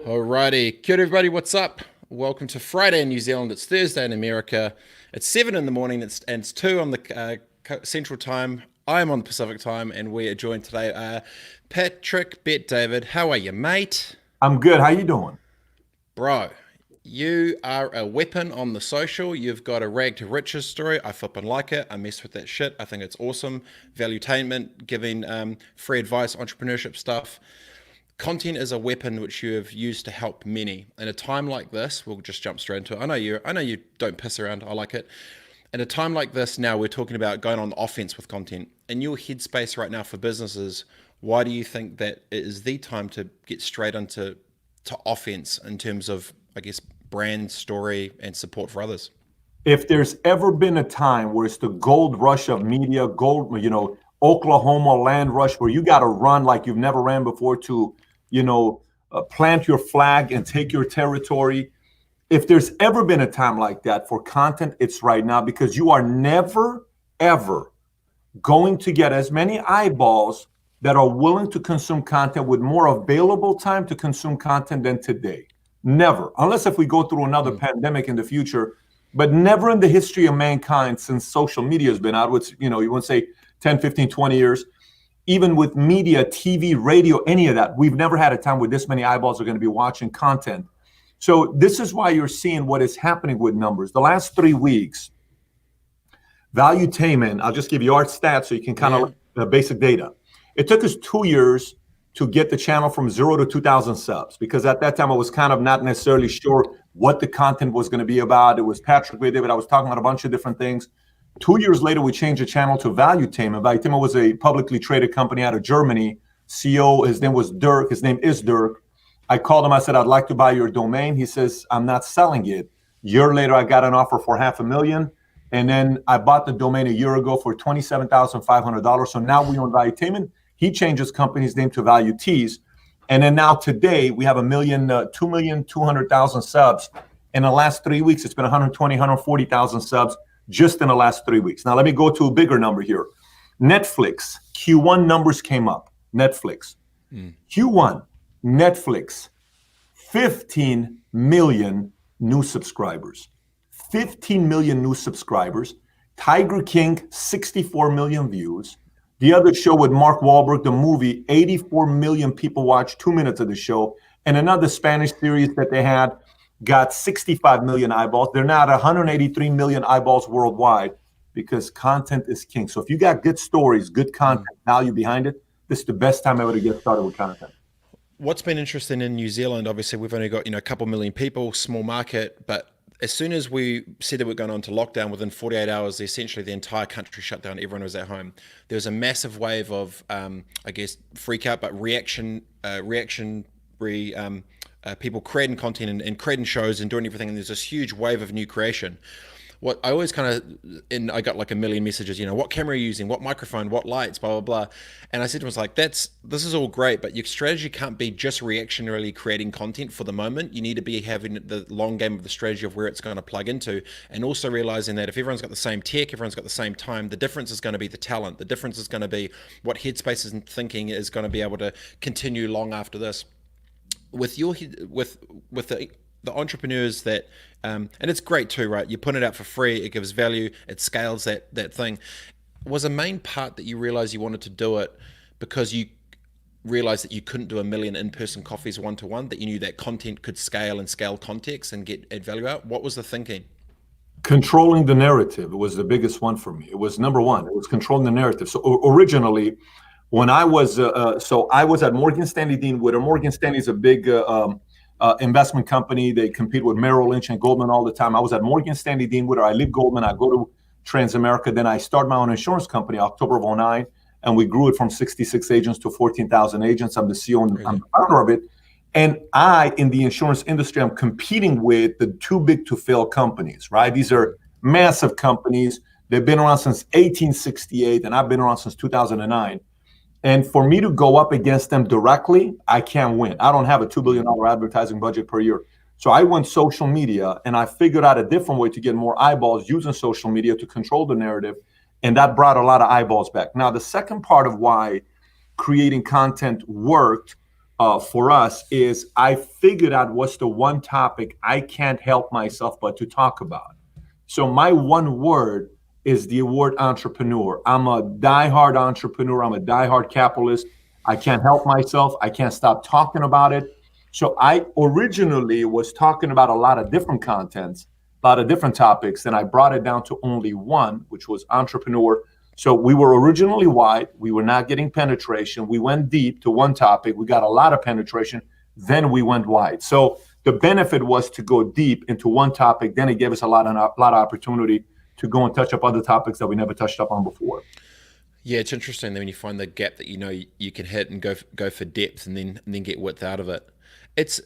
Alrighty, kia ora everybody, what's up? Welcome to Friday in New Zealand. It's Thursday in America. It's 7 in the morning and it's 2 on the Central Time. I'm on the Pacific Time and we are joined today. Patrick, Bet David, how are you, mate? I'm good. How you doing? Bro, you are a weapon on the social. You've got a rag to riches story. I flippin' like it. I mess with that shit. I think it's awesome. Valuetainment, giving free advice, entrepreneurship stuff. Content is a weapon which you have used to help many. In a time like this, we'll just jump straight into it. I know you don't piss around. I like it. In a time like this, now we're talking about going on the offense with content. In your headspace right now for businesses, why do you think that it is the time to get straight into offense in terms of, I guess, brand story and support for others? If there's ever been a time where it's the gold rush of media, Oklahoma land rush, where you got to run like you've never ran before to, plant your flag and take your territory. If there's ever been a time like that for content, it's right now because you are never, ever going to get as many eyeballs that are willing to consume content with more available time to consume content than today. Never, unless if we go through another pandemic in the future, but never in the history of mankind since social media has been out, which, you want to say 10, 15, 20 years, even with media, TV, radio, any of that, we've never had a time where this many eyeballs are going to be watching content. So this is why you're seeing what is happening with numbers. The last 3 weeks, Valuetainment, I'll just give you our stats so you can kind of look at the basic data. It took us 2 years to get the channel from 0 to 2,000 subs, because at that time I was kind of not necessarily sure what the content was going to be about. It was Patrick with David. I was talking about a bunch of different things. 2 years later, we changed the channel to Valuetainment. Valuetainment was a publicly traded company out of Germany. CEO, his name was Dirk. His name is Dirk. I called him. I said, I'd like to buy your domain. He says, I'm not selling it. Year later, I got an offer for $500,000. And then I bought the domain a year ago for $27,500. So now we own Valuetainment. He changed his company's name to ValueTees. And then now today we have 2,200,000 subs. In the last 3 weeks, it's been 120, 140,000 subs just in the last 3 weeks. Now let me go to a bigger number here. Netflix, Q1 numbers came up. Netflix. Q1, Netflix, 15 million new subscribers. 15 million new subscribers. Tiger King, 64 million views. The other show with Mark Wahlberg, the movie, 84 million people watched 2 minutes of the show. And another Spanish series that they had got 65 million eyeballs. They're now at 183 million eyeballs worldwide because content is king. So if you got good stories, good content, value behind it, this is the best time ever to get started with content. What's been interesting in New Zealand, obviously we've only got, a couple million people, small market, but as soon as we said that we're going on to lockdown, within 48 hours, essentially the entire country shut down. Everyone was at home. There was a massive wave of, I guess, freak out, but people creating content and creating shows and doing everything. And there's this huge wave of new creation. What I always kind of, and I got like a million messages, what camera are you using, what microphone, what lights, blah, blah, blah. And I said to him, like, this is all great, but your strategy can't be just reactionarily creating content for the moment. You need to be having the long game of the strategy of where it's going to plug into, and also realizing that if everyone's got the same tech, everyone's got the same time, the difference is going to be the talent. The difference is going to be what headspace is thinking is going to be able to continue long after this. With your with the entrepreneurs that and it's great too, right? You put it out for free, it gives value, it scales that thing. Was a main part that you realized you wanted to do it because you realized that you couldn't do a million in-person coffees one-to-one, that you knew that content could scale and scale context and get add value out? What was the thinking? Controlling the narrative was the biggest one for me. It was number one. It was controlling the narrative. So originally, when I was I was at Morgan Stanley Dean Witter. Morgan Stanley is a big investment company. They compete with Merrill Lynch and Goldman all the time. I was at Morgan Stanley Dean Witter. I leave Goldman. I go to Transamerica. Then I start my own insurance company, October of '09, and we grew it from 66 agents to 14,000 agents. I'm the CEO and I'm the founder of it. And I, in the insurance industry, I'm competing with the too big to fail companies, right? These are massive companies. They've been around since 1868, and I've been around since 2009. And for me to go up against them directly, I can't win. I don't have a $2 billion advertising budget per year. So I went social media, and I figured out a different way to get more eyeballs using social media to control the narrative. And that brought a lot of eyeballs back. Now, the second part of why creating content worked for us is I figured out what's the one topic I can't help myself but to talk about. So my one word is the word entrepreneur. I'm a diehard entrepreneur. I'm a diehard capitalist. I can't help myself. I can't stop talking about it. So I originally was talking about a lot of different contents, a lot of different topics, and I brought it down to only one, which was entrepreneur. So we were originally wide. We were not getting penetration. We went deep to one topic. We got a lot of penetration. Then we went wide. So the benefit was to go deep into one topic. Then it gave us a lot of opportunity to go and touch up other topics that we never touched up on before. Yeah, it's interesting that when you find the gap that you can hit and go for depth and then get width out of it. It's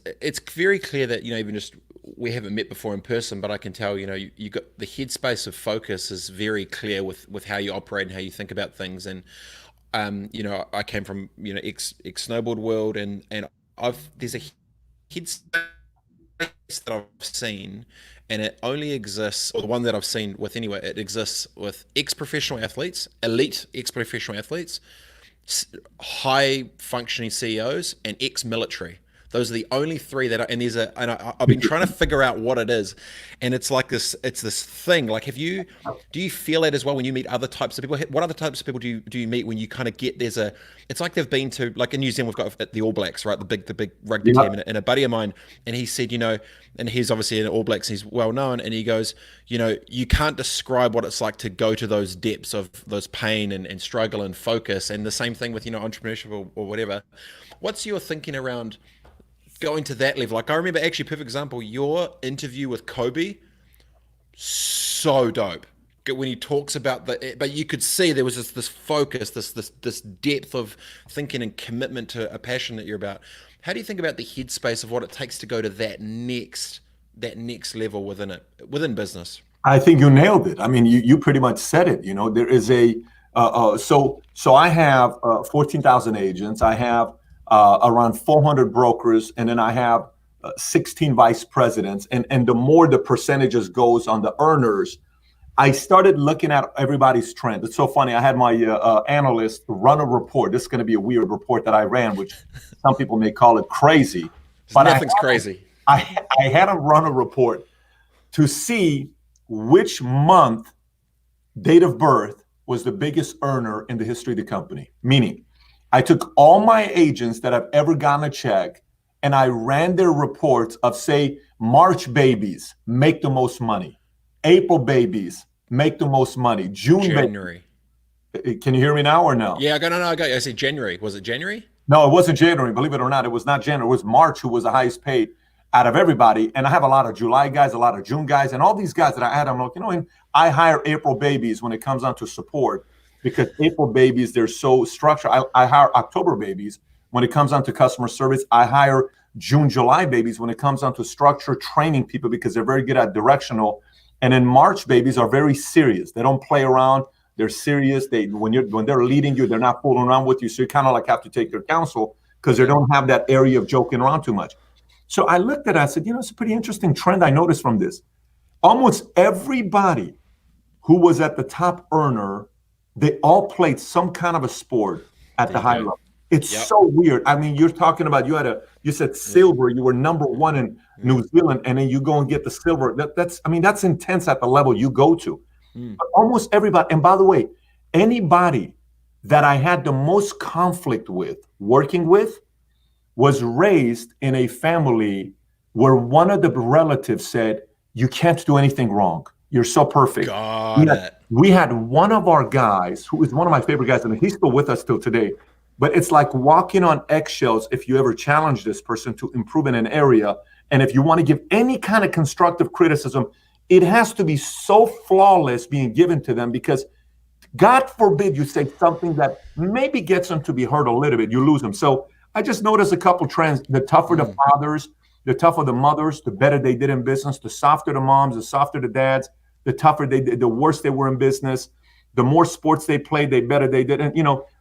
very clear that even just we haven't met before in person, but I can tell you got the headspace of focus is very clear with how you operate and how you think about things. And I came from ex snowboard world, and there's a headspace that I've seen, and it only exists, or the one that I've seen with anyway, it exists with ex-professional athletes, elite ex-professional athletes, high functioning CEOs, and ex-military. Those are the only three that I've been trying to figure out what it is. And it's like it's this thing. Like, do you feel that as well when you meet other types of people? What other types of people do you meet when you kind of get, it's like they've been to, like in New Zealand, we've got the All Blacks, right? The big rugby team, and a buddy of mine, and he said, and he's obviously in All Blacks, he's well known, and he goes, you can't describe what it's like to go to those depths of those pain and struggle and focus. And the same thing with, entrepreneurship or whatever. What's your thinking around going to that level? Like, I remember, actually, perfect example, your interview with Kobe, so dope. When he talks about but you could see there was this focus, this depth of thinking and commitment to a passion that you're about. How do you think about the headspace of what it takes to go to that next level within business? I think you nailed it. I mean, you pretty much said it. There is so I have 14,000 agents. I have around 400 brokers, and then I have 16 vice presidents. And the more the percentages goes on the earners, I started looking at everybody's trend. It's so funny. I had my analyst run a report. This is going to be a weird report that I ran, which some people may call it crazy. But nothing's crazy. I had him run a report to see which month, date of birth, was the biggest earner in the history of the company. Meaning, I took all my agents that have ever gotten a check, and I ran their reports of, say, March babies make the most money, April babies make the most money, January. Can you hear me now or no? Yeah, I got. I said January. Was it January? No, it wasn't January. Believe it or not, it was not January. It was March, who was the highest paid out of everybody. And I have a lot of July guys, a lot of June guys, and all these guys that I had, I'm like, and I hire April babies when it comes down to support. Because April babies, they're so structured. I hire October babies when it comes down to customer service. I hire June, July babies when it comes down to structure, training people, because they're very good at directional. And then March babies are very serious. They don't play around. They're serious. When they're leading you, they're not fooling around with you. So you kind of like have to take their counsel because they don't have that area of joking around too much. So I looked at it, I said, it's a pretty interesting trend I noticed from this. Almost everybody who was at the top earner, they all played some kind of a sport at the high level. It's so weird. I mean, you're talking about, you said silver, you were number one in New Zealand, and then you go and get the silver. That's intense at the level you go to. But almost everybody, and by the way, anybody that I had the most conflict with, working with, was raised in a family where one of the relatives said, you can't do anything wrong. You're so perfect. We had one of our guys, who is one of my favorite guys, and he's still with us till today. But it's like walking on eggshells if you ever challenge this person to improve in an area. And if you want to give any kind of constructive criticism, it has to be so flawless being given to them, because God forbid you say something that maybe gets them to be hurt a little bit, you lose them. So I just noticed a couple trends. The tougher the fathers, the tougher the mothers, the better they did in business. The softer the moms, the softer the dads, the tougher they did, the worse they were in business. The more sports they played, the better they did. And,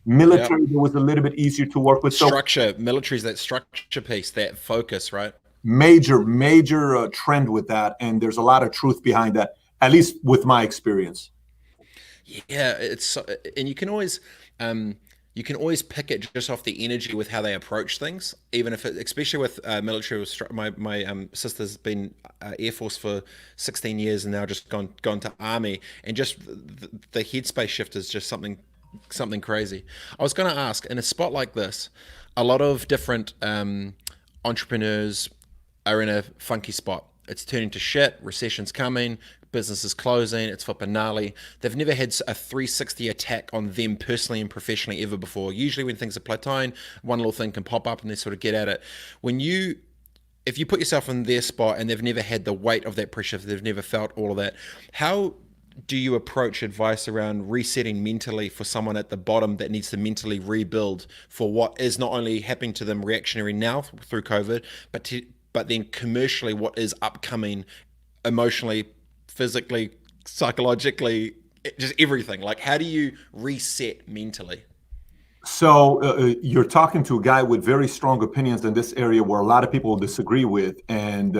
military was a little bit easier to work with. Structure, military is that structure piece, that focus, right? Major trend with that. And there's a lot of truth behind that, at least with my experience. Yeah, and you can always, you can always pick it just off the energy with how they approach things. Even if it, especially with military, my sister's been Air Force for 16 years and now just gone to Army, and just the headspace shift is just something crazy. I was going to ask, in a spot like this, a lot of different entrepreneurs are in a funky spot. It's turning to shit. Recession's coming. Business is closing. It's flipping gnarly. They've never had a 360 attack on them personally and professionally ever before. Usually, when things are plateauing, one little thing can pop up and they sort of get at it. If you put yourself in their spot and they've never had the weight of that pressure, they've never felt all of that, how do you approach advice around resetting mentally for someone at the bottom that needs to mentally rebuild for what is not only happening to them reactionary now through COVID, but then commercially what is upcoming emotionally, physically, psychologically, just everything? Like, how do you reset mentally? So you're talking to a guy with very strong opinions in this area where a lot of people disagree with, and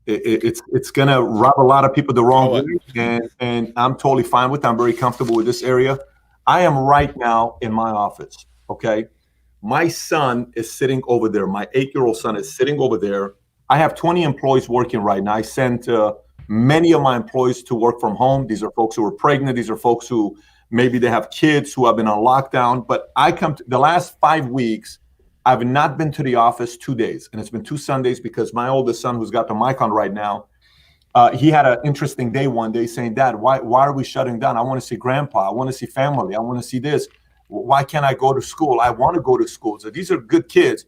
it's gonna rub a lot of people the wrong way. And I'm totally fine with it. I'm very comfortable with this area. I am right now in my office. Okay, my son is sitting over there. My 8-year-old son is sitting over there. I have 20 employees working right now. I sent many of my employees to work from home. These are folks who are pregnant. These are folks who maybe they have kids who have been on lockdown. But I come to the last 5 weeks, I've not been to the office 2 days. And it's been 2 Sundays because my oldest son, who's got the mic on right now, he had an interesting day one day saying, Dad, why are we shutting down? I want to see grandpa. I want to see family. I want to see this. Why can't I go to school? I want to go to school. So these are good kids.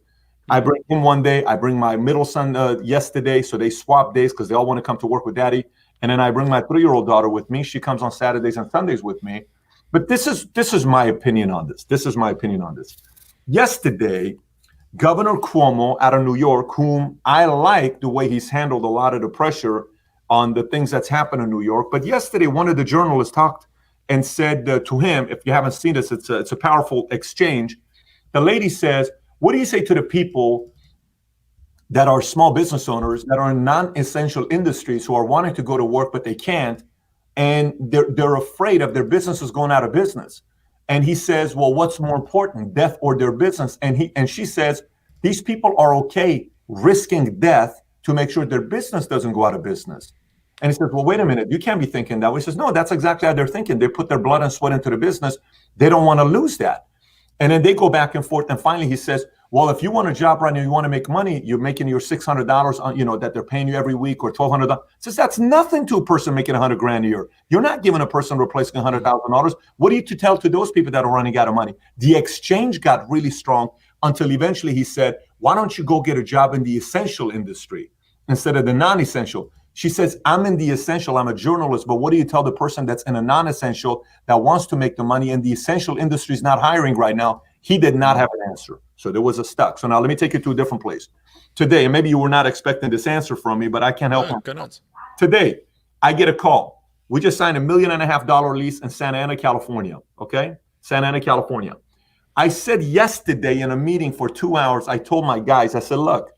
I bring him one day. I bring my middle son yesterday. So they swap days because they all want to come to work with daddy. And then I bring my 3-year-old daughter with me. She comes on Saturdays and Sundays with me. But this is my opinion on this. This is my opinion on this. Yesterday, Governor Cuomo out of New York, whom I like the way he's handled a lot of the pressure on the things that's happened in New York. But yesterday, one of the journalists talked and said to him, if you haven't seen this, it's a powerful exchange. The lady says, what do you say to the people that are small business owners that are in non-essential industries who are wanting to go to work, but they can't, and they're afraid of their businesses going out of business? And he says, well, what's more important, death or their business? And she says, these people are okay risking death to make sure their business doesn't go out of business. And he says, well, wait a minute, you can't be thinking that way. He says, no, that's exactly how they're thinking. They put their blood and sweat into the business. They don't want to lose that. And then they go back and forth. And finally, he says, well, if you want a job right now, you want to make money, you're making your $600 on, that they're paying you every week, or $1,200. Says that's nothing to a person making $100,000 a year. You're not giving a person replacing $100,000. What are you to tell to those people that are running out of money? The exchange got really strong until eventually he said, why don't you go get a job in the essential industry instead of the non-essential? She says, I'm in the essential, I'm a journalist, but what do you tell the person that's in a non-essential that wants to make the money and the essential industry is not hiring right now? He did not have an answer. So there was a stuck. So now let me take you to a different place. Today, and maybe you were not expecting this answer from me, but I can't help it. Today, I get a call. We just signed $1.5 million lease in Santa Ana, California. Okay? Santa Ana, California. I said yesterday in a meeting for 2 hours, I told my guys, I said, look,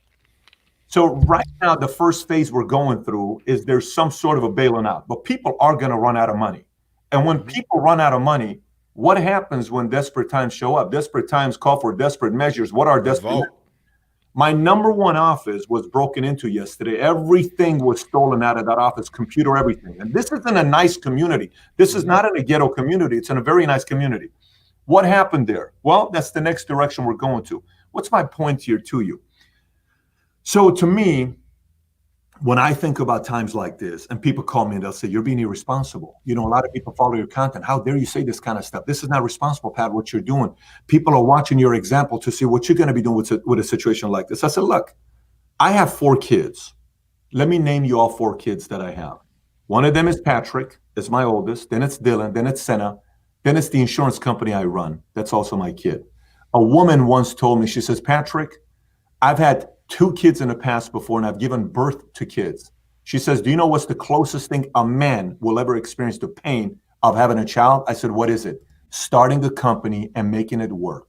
so right now, the first phase we're going through is there's some sort of a bailing out, but people are going to run out of money. And when people run out of money, what happens when desperate times show up? Desperate times call for desperate measures. What are desperate measures? My number one office was broken into yesterday. Everything was stolen out of that office, computer, everything. And this isn't a nice community. This is not in a ghetto community. It's in a very nice community. What happened there? Well, that's the next direction we're going to. What's my point here to you? So to me, when I think about times like this, and people call me and they'll say, you're being irresponsible. A lot of people follow your content. How dare you say this kind of stuff? This is not responsible, Pat, what you're doing. People are watching your example to see what you're going to be doing with a situation like this. I said, look, I have 4 kids. Let me name you all 4 kids that I have. One of them is Patrick, it's my oldest. Then it's Dylan, then it's Senna. Then it's the insurance company I run. That's also my kid. A woman once told me, she says, Patrick, I've had 2 kids in the past before, and I've given birth to kids. She says, do you know what's the closest thing a man will ever experience to pain of having a child? I said, what is it? Starting a company and making it work.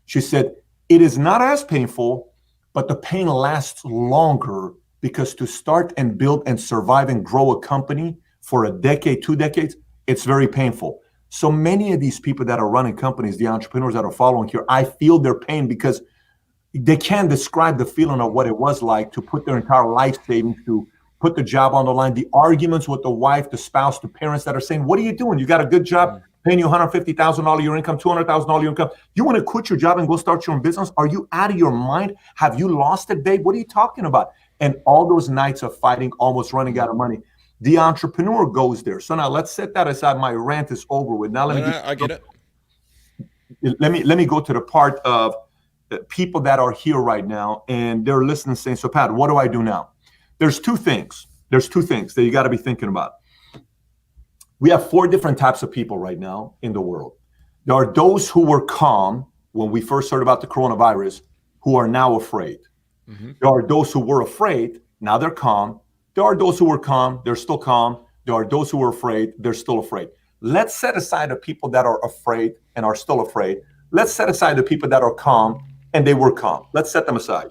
She said, it is not as painful, but the pain lasts longer, because to start and build and survive and grow a company for a decade, 2 decades, it's very painful. So many of these people that are running companies, the entrepreneurs that are following here, I feel their pain because they can't describe the feeling of what it was like to put their entire life savings, to put the job on the line, the arguments with the wife, the spouse, the parents that are saying, what are you doing? You got a good job, paying you $150,000 your income, $200,000 your income. You want to quit your job and go start your own business? Are you out of your mind? Have you lost it, babe? What are you talking about? And all those nights of fighting, almost running out of money. The entrepreneur goes there. So now let's set that aside. My rant is over with. Now I get it. Let me go to the part of people that are here right now and they're listening saying, so Pat, what do I do now? There's two things that you got to be thinking about. We have 4 different types of people right now in the world. There are those who were calm when we first heard about the coronavirus, who are now afraid. There are those who were afraid, now they're calm. There are those who were calm, they're still calm. There are those who were afraid, they're still afraid. Let's set aside the people that are afraid and are still afraid. Let's set aside the people that are calm and they were calm. Let's set them aside.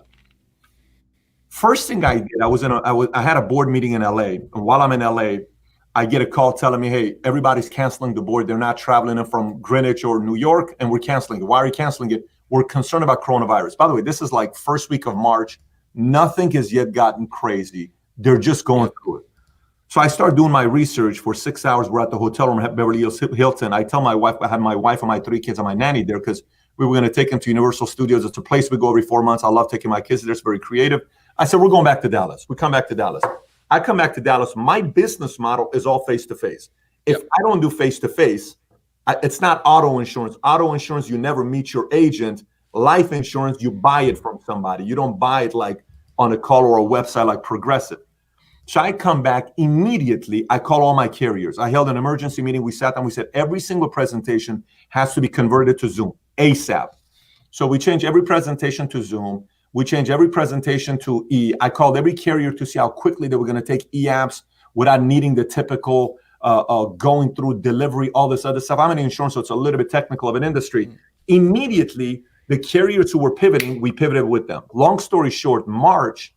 First thing I did, I had a board meeting in LA, and while I'm in LA, I get a call telling me, hey, everybody's canceling the board. They're not traveling in from Greenwich or New York, and we're canceling it. Why are you canceling it? We're concerned about coronavirus. By the way, this is like first week of March. Nothing has yet gotten crazy. They're just going through it. So I start doing my research for 6 hours. We're at the hotel room at Beverly Hilton. I tell my wife, I had my wife and my 3 kids and my nanny there because we were going to take them to Universal Studios. It's a place we go every 4 months. I love taking my kids there. It's very creative. I said, we're going back to Dallas. We come back to Dallas. I come back to Dallas. My business model is all face-to-face. If I don't do face-to-face, it's not auto insurance. Auto insurance, you never meet your agent. Life insurance, you buy it from somebody. You don't buy it like on a call or a website like Progressive. So I come back immediately. I call all my carriers. I held an emergency meeting. We sat down. We said every single presentation has to be converted to Zoom ASAP. So we change every presentation to Zoom. We change every presentation to I called every carrier to see how quickly they were going to take e-apps without needing the typical going through delivery, all this other stuff. I'm in insurance, so it's a little bit technical of an industry. Immediately, the carriers who were pivoting, we pivoted with them. Long story short, March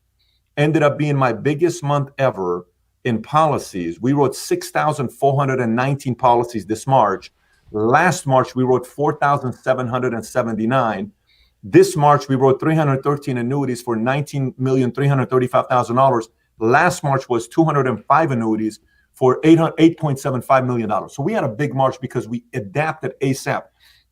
ended up being my biggest month ever in policies. We wrote 6,419 policies this March. Last March, we wrote 4,779. This March, we wrote 313 annuities for $19,335,000. Last March was 205 annuities for $8.75 million. So we had a big March because we adapted ASAP.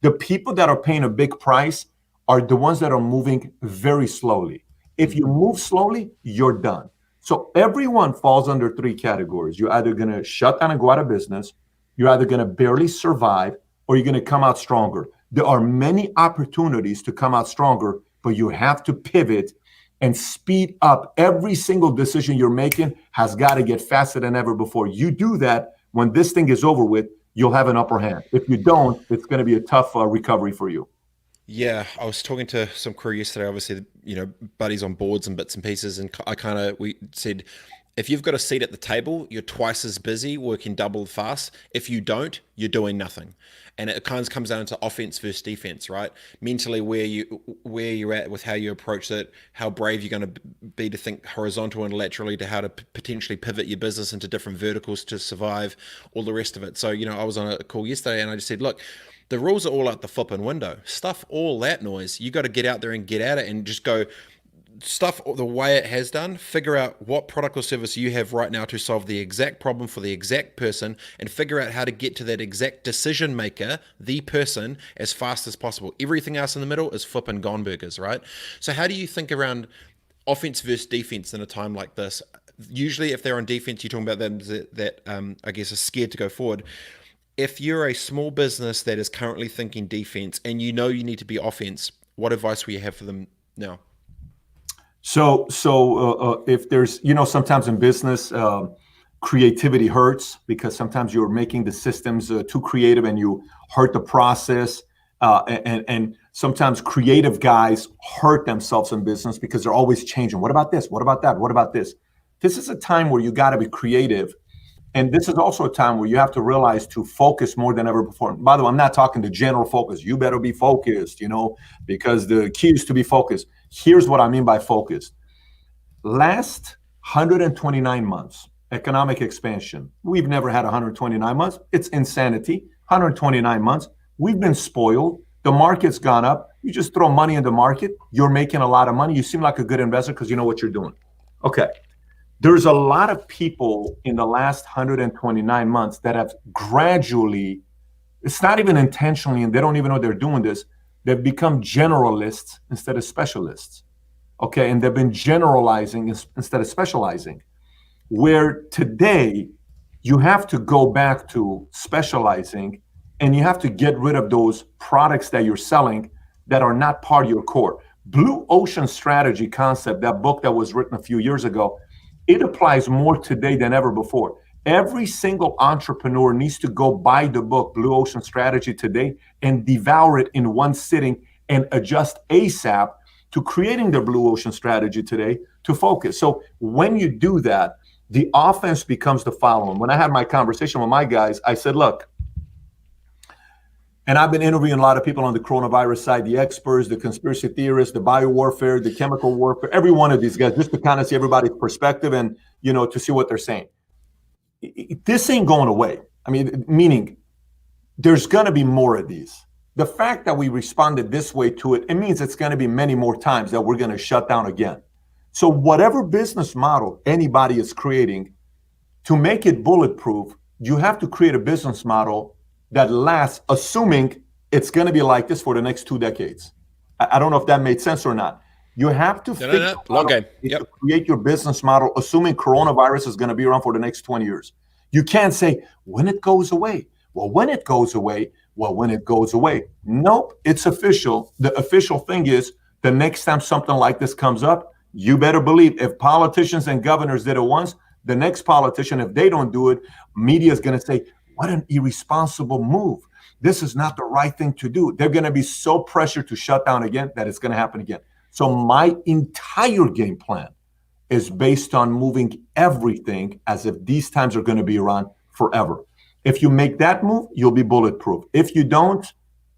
The people that are paying a big price are the ones that are moving very slowly. If you move slowly, you're done. So everyone falls under 3 categories. You're either going to shut down and go out of business, you're either going to barely survive, or you're going to come out stronger. There are many opportunities to come out stronger, but you have to pivot and speed up. Every single decision you're making has got to get faster than ever before. You do that, when this thing is over with, you'll have an upper hand. If you don't, it's going to be a tough recovery for you. Yeah, I was talking to some crew yesterday, obviously, buddies on boards and bits and pieces, and we said, if you've got a seat at the table, you're twice as busy working double fast. If you don't, you're doing nothing. And it kind of comes down to offense versus defense, right? Mentally, where you're at with how you approach it, how brave you're going to be to think horizontal and laterally, to how to potentially pivot your business into different verticals to survive, all the rest of it. So, I was on a call yesterday and I just said, look, the rules are all out the flipping window. Stuff all that noise. You got to get out there and get at it and just go stuff the way it has done. Figure out what product or service you have right now to solve the exact problem for the exact person, and figure out how to get to that exact decision maker, the person, as fast as possible. Everything else in the middle is flipping gone burgers, right? So how do you think around offense versus defense in a time like this? Usually if they're on defense, you're talking about them that I guess are scared to go forward. If you're a small business that is currently thinking defense and you need to be offense, what advice will you have for them now? So if there's, sometimes in business, creativity hurts because sometimes you're making the systems too creative and you hurt the process. And sometimes creative guys hurt themselves in business because they're always changing. What about this? What about that? What about this? This is a time where you got to be creative. And this is also a time where you have to realize to focus more than ever before. By the way, I'm not talking to general focus. You better be focused, because the key is to be focused. Here's what I mean by focused. Last 129 months, economic expansion. We've never had 129 months. It's insanity. 129 months. We've been spoiled. The market's gone up. You just throw money in the market. You're making a lot of money. You seem like a good investor because you know what you're doing. Okay. There's a lot of people in the last 129 months that have gradually, it's not even intentionally, and they don't even know they're doing this. They've become generalists instead of specialists. Okay. And they've been generalizing instead of specializing. Where today you have to go back to specializing and you have to get rid of those products that you're selling that are not part of your core. Blue Ocean Strategy concept, that book that was written a few years ago, it applies more today than ever before. Every single entrepreneur needs to go buy the book, Blue Ocean Strategy, today and devour it in one sitting and adjust ASAP to creating the Blue Ocean Strategy today to focus. So when you do that, the offense becomes the following. When I had my conversation with my guys, I said, look, and I've been interviewing a lot of people on the coronavirus side, the experts, the conspiracy theorists, the biowarfare, the chemical warfare, every one of these guys, just to kind of see everybody's perspective and, to see what they're saying. This ain't going away. I mean, meaning there's going to be more of these. The fact that we responded this way to it, it means it's going to be many more times that we're going to shut down again. So whatever business model anybody is creating, to make it bulletproof, you have to create a business model that lasts, assuming it's going to be like this for the next 2 decades. I don't know if that made sense or not. You have to create your business model, assuming coronavirus is going to be around for the next 20 years. You can't say, when it goes away. Well, when it goes away. Well, when it goes away. Nope, it's official. The official thing is the next time something like this comes up, you better believe if politicians and governors did it once, the next politician, if they don't do it, media is going to say, what an irresponsible move. This is not the right thing to do. They're going to be so pressured to shut down again that it's going to happen again. So my entire game plan is based on moving everything as if these times are going to be around forever. If you make that move, you'll be bulletproof. If you don't,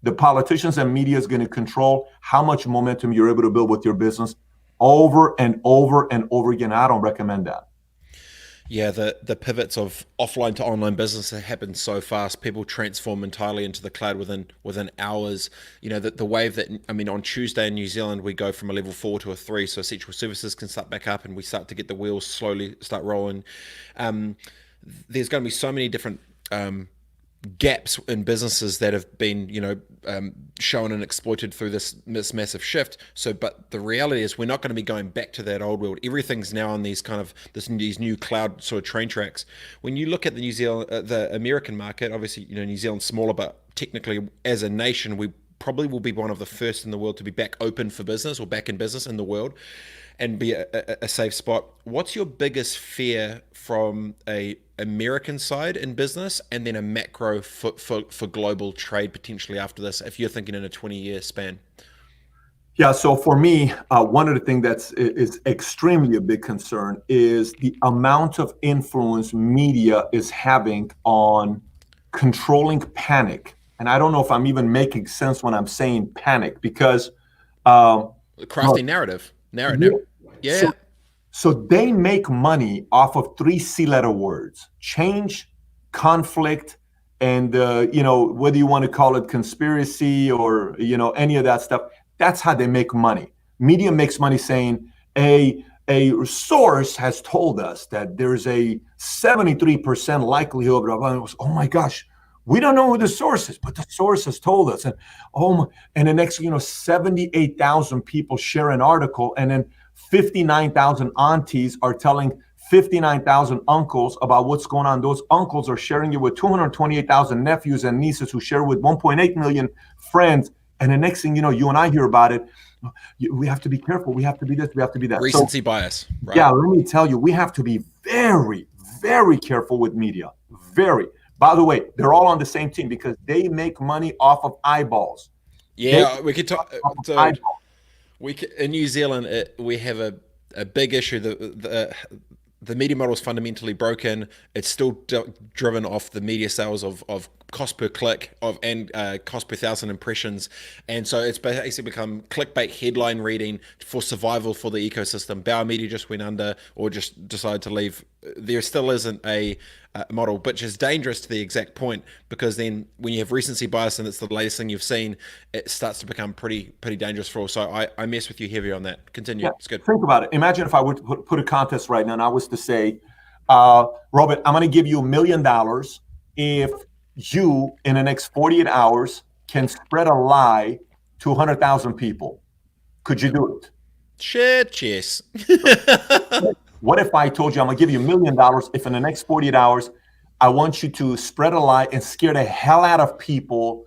the politicians and media is going to control how much momentum you're able to build with your business over and over and over again. I don't recommend that. Yeah, the pivots of offline to online business happen so fast. People transform entirely into the cloud within hours. The wave that, on Tuesday in New Zealand, we go from a level 4 to a 3, so essential services can start back up and we start to get the wheels slowly start rolling. There's going to be so many different gaps in businesses that have been, shown and exploited through this massive shift. But the reality is we're not going to be going back to that old world. Everything's now on these these new cloud sort of train tracks. When you look at the American market, obviously, New Zealand's smaller, but technically as a nation, we probably will be one of the first in the world to be back open for business or back in business in the world and be a safe spot. What's your biggest fear from a American side in business and then a macro for global trade potentially after this, if you're thinking in a 20-year span? Yeah, so for me, one of the things is extremely a big concern is the amount of influence media is having on controlling panic. And I don't know if I'm even making sense when I'm saying panic because crafting narrative. Yeah. So they make money off of 3 C-letter words: change, conflict, and whether you want to call it conspiracy or any of that stuff. That's how they make money. Media makes money saying a source has told us that there's a 73% likelihood of, oh my gosh, we don't know who the source is, but the source has told us. And and the next 78,000 people share an article, and then 59,000 aunties are telling 59,000 uncles about what's going on. Those uncles are sharing it with 228,000 nephews and nieces who share with 1.8 million friends. And the next thing you and I hear about it, we have to be careful. We have to be this. We have to be that. Recency bias. Right? Yeah, let me tell you, we have to be very, very careful with media. Very. By the way, they're all on the same team because they make money off of eyeballs. Yeah, we could talk. In New Zealand, we have a big issue. The media model is fundamentally broken. It's still driven off the media sales of cost per click and cost per thousand impressions, and so it's basically become clickbait headline reading for survival for the ecosystem. Bauer Media just went under, or just decided to leave. There still isn't a model, which is dangerous to the exact point, because then when you have recency bias and it's the latest thing you've seen, it starts to become pretty dangerous for all. So I mess with you heavy on that. Continue. Yeah, It's good. think about it. Imagine if I would put a contest right now and I was to say, Robert, I'm going to give you $1,000,000 if you, in the next 48 hours, can spread a lie to 100,000 people. Could you do it? Shit, yes. What if I told you I'm going to give you $1,000,000 if in the next 48 hours, I want you to spread a lie and scare the hell out of people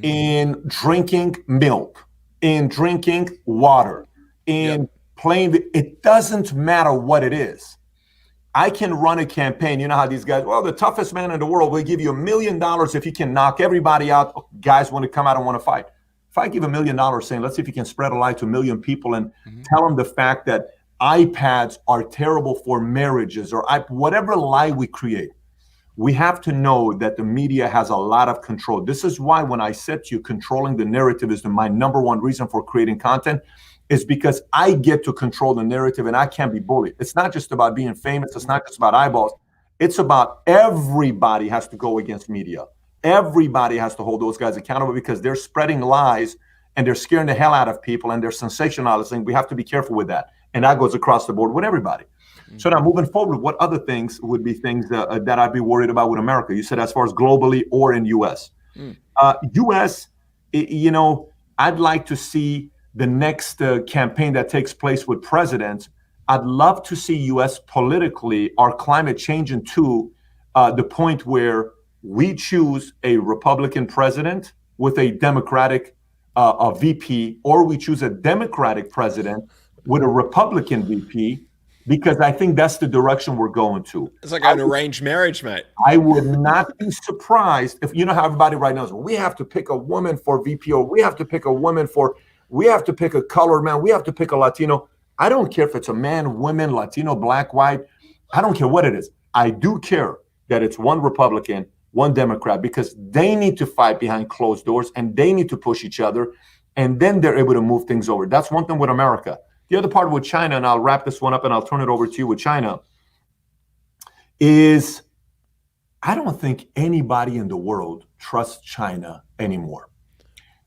in drinking milk, in drinking water, in playing, it doesn't matter what it is. I can run a campaign. You know how these guys, well, the toughest man in the world will give you $1,000,000 if you can knock everybody out. Guys want to come out and want to fight. If I give $1,000,000 saying, let's see if you can spread a lie to 1,000,000 people and tell them the fact that iPads are terrible for marriages, or whatever lie we create, we have to know that the media has a lot of control. This is why when I said to you, controlling the narrative is my number one reason for creating content, is because I get to control the narrative and I can't be bullied. It's not just about being famous. It's not just about eyeballs. It's about everybody has to go against media. Everybody has to hold those guys accountable because they're spreading lies and they're scaring the hell out of people and they're sensationalizing. We have to be careful with that. And that goes across the board with everybody. So now moving forward, what other things would be things that I'd be worried about with America? You said as far as globally or in U.S. U.S., you know, I'd like to see the next campaign that takes place with presidents. I'd love to see U.S. politically our climate changing to the point where we choose a Republican president with a Democratic VP, or we choose a Democratic president with a Republican VP, because I think that's the direction we're going to. It's like an arranged marriage, mate. I would not be surprised if, you know how everybody right now is, we have to pick a woman for VP, or we have to pick a woman for, we have to pick a colored man, we have to pick a Latino. I don't care if it's a man, woman, Latino, black, white. I don't care what it is. I do care that it's one Republican, one Democrat, because they need to fight behind closed doors and they need to push each other, and then they're able to move things over. That's one thing with America. The other part with China, and I'll wrap this one up and I'll turn it over to you with China, is I don't think anybody in the world trusts China anymore.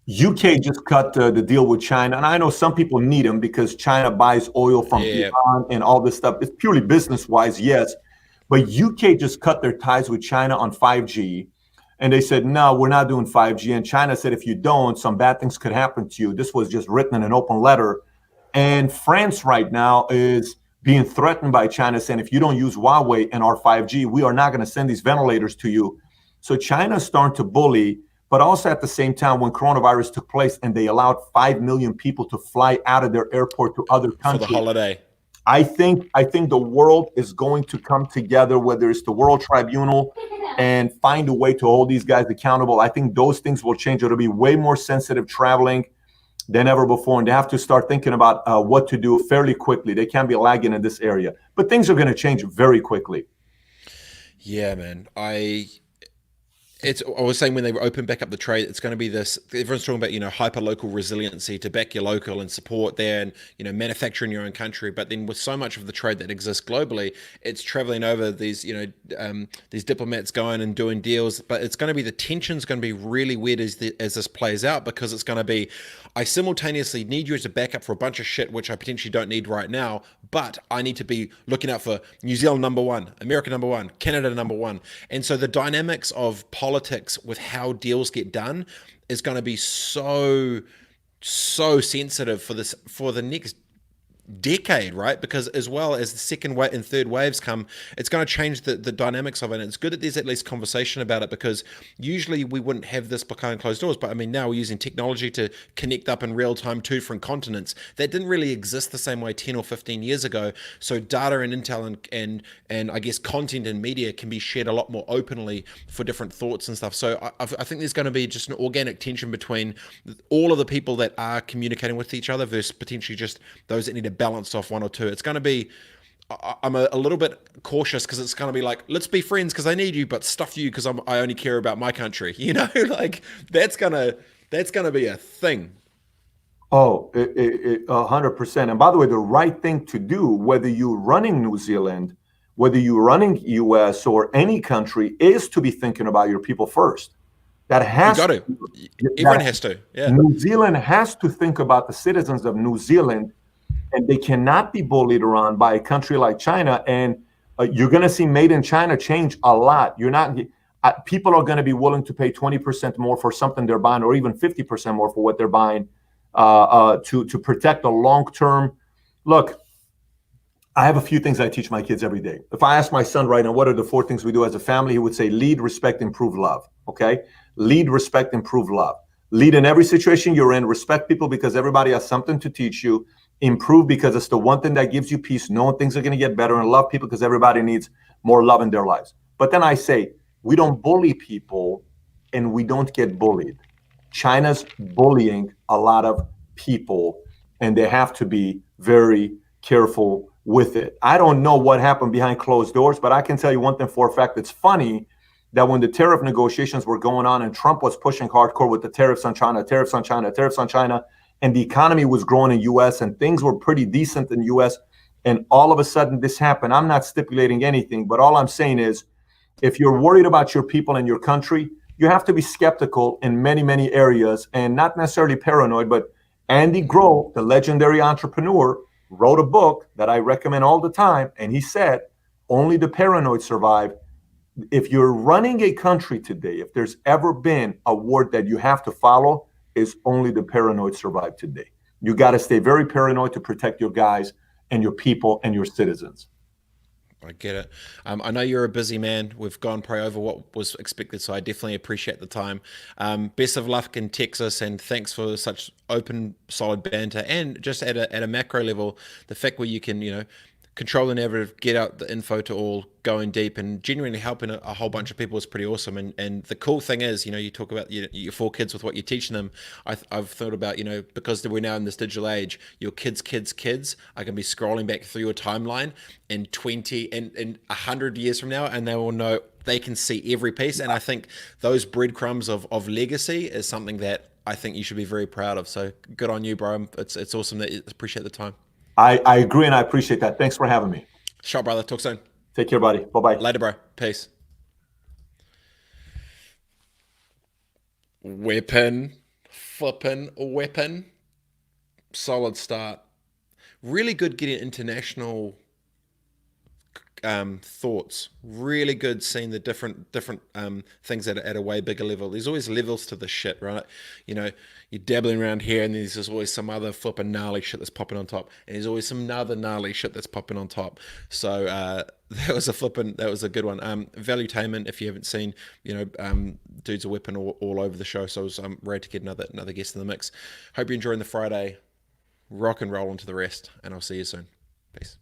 UK just cut the deal with China, and I know some people need them because China buys oil from Iran and all this stuff. It's purely business-wise, yes. But UK just cut their ties with China on 5G, and they said, no, we're not doing 5G. And China said, if you don't, some bad things could happen to you. This was just written in an open letter. And France right now is being threatened by China, saying, if you don't use Huawei and our 5G, we are not going to send these ventilators to you. So China's starting to bully, but also at the same time, when coronavirus took place and they allowed 5 million people to fly out of their airport to other countries. For the holiday. I think the world is going to come together, whether it's the World Tribunal, and find a way to hold these guys accountable. I think those things will change. It'll be way more sensitive traveling than ever before, and they have to start thinking about what to do fairly quickly. They can't be lagging in this area, but things are going to change very quickly. Yeah, man. I was saying when they open back up the trade, it's going to be this, everyone's talking about, hyper local resiliency to back your local and support there and, manufacture in your own country. But then with so much of the trade that exists globally, it's traveling over these, these diplomats going and doing deals. But it's going to be, the tension's going to be really weird as this plays out, because it's going to be, I simultaneously need you as a backup for a bunch of shit, which I potentially don't need right now, but I need to be looking out for New Zealand #1, America #1, Canada #1. And so the dynamics of politics with how deals get done is going to be so sensitive for the next decade, right? Because as well as the second wave and third waves come, it's going to change the dynamics of it. And it's good that there's at least conversation about it, because usually we wouldn't have this behind closed doors. But I mean, now we're using technology to connect up in real time to different continents that didn't really exist the same way 10 or 15 years ago. So data and intel and I guess content and media can be shared a lot more openly for different thoughts and stuff. So I think there's going to be just an organic tension between all of the people that are communicating with each other versus potentially just those that need to balance off one or two. It's going to be, I'm a little bit cautious because it's going to be like, let's be friends because I need you, but stuff you because I only care about my country. Like that's gonna be a thing. Oh, 100%. And by the way, the right thing to do, whether you're running New Zealand, whether you're running US or any country, is to be thinking about your people first. That You has got to. Everyone that has to. Yeah. New Zealand has to think about the citizens of New Zealand, and they cannot be bullied around by a country like China. And you're going to see made in China change a lot. You're not people are going to be willing to pay 20% more for something they're buying, or even 50% more for what they're buying, to protect the long term. Look, I have a few things I teach my kids every day. If I ask my son right now, what are the 4 things we do as a family? He would say, lead, respect, improve, love. Okay? Lead, respect, improve, love. Lead in every situation you're in. Respect people because everybody has something to teach you. Improve because it's the one thing that gives you peace, knowing things are going to get better. And love people because everybody needs more love in their lives. But then I say, we don't bully people and we don't get bullied. China's bullying a lot of people, and they have to be very careful with it. I don't know what happened behind closed doors, but I can tell you one thing for a fact. It's funny that when the tariff negotiations were going on and Trump was pushing hardcore with the tariffs on China, tariffs on China, tariffs on China, and the economy was growing in US and things were pretty decent in US, and all of a sudden this happened. I'm not stipulating anything, but all I'm saying is if you're worried about your people and your country, you have to be skeptical in many, many areas and not necessarily paranoid. But Andy Grove, the legendary entrepreneur, wrote a book that I recommend all the time. And he said, only the paranoid survive. If you're running a country today, if there's ever been a word that you have to follow, is only the paranoid survive today. You got to stay very paranoid to protect your guys and your people and your citizens. I get it. I know you're a busy man. We've gone probably over what was expected, so I definitely appreciate the time. Best of luck in Texas, and thanks for such open, solid banter. And just at a macro level, the fact where you can, control the narrative, get out the info to all, going deep, and genuinely helping a whole bunch of people is pretty awesome. And the cool thing is, you talk about your 4 kids with what you're teaching them. I've thought about, because we're now in this digital age, your kids are going to be scrolling back through your timeline in 20 and 100 years from now, and they will know, they can see every piece. And I think those breadcrumbs of legacy is something that I think you should be very proud of. So good on you, bro. It's awesome that you appreciate the time. I agree, and I appreciate that. Thanks for having me. Shot, brother. Talk soon. Take care, buddy. Bye-bye. Later, bro. Peace. Weapon. Flippin' weapon. Solid start. Really good getting international thoughts. Really good seeing the different things at a way bigger level. There's always levels to the shit, right? You're dabbling around here, and there's always some other flipping gnarly shit that's popping on top, and there's always some other gnarly shit that's popping on top. So that was a good one. Valuetainment, if you haven't seen, dude's a weapon all over the show. So I'm ready to get another guest in the mix. Hope you're enjoying the Friday. Rock and roll into the rest, and I'll see you soon. Peace.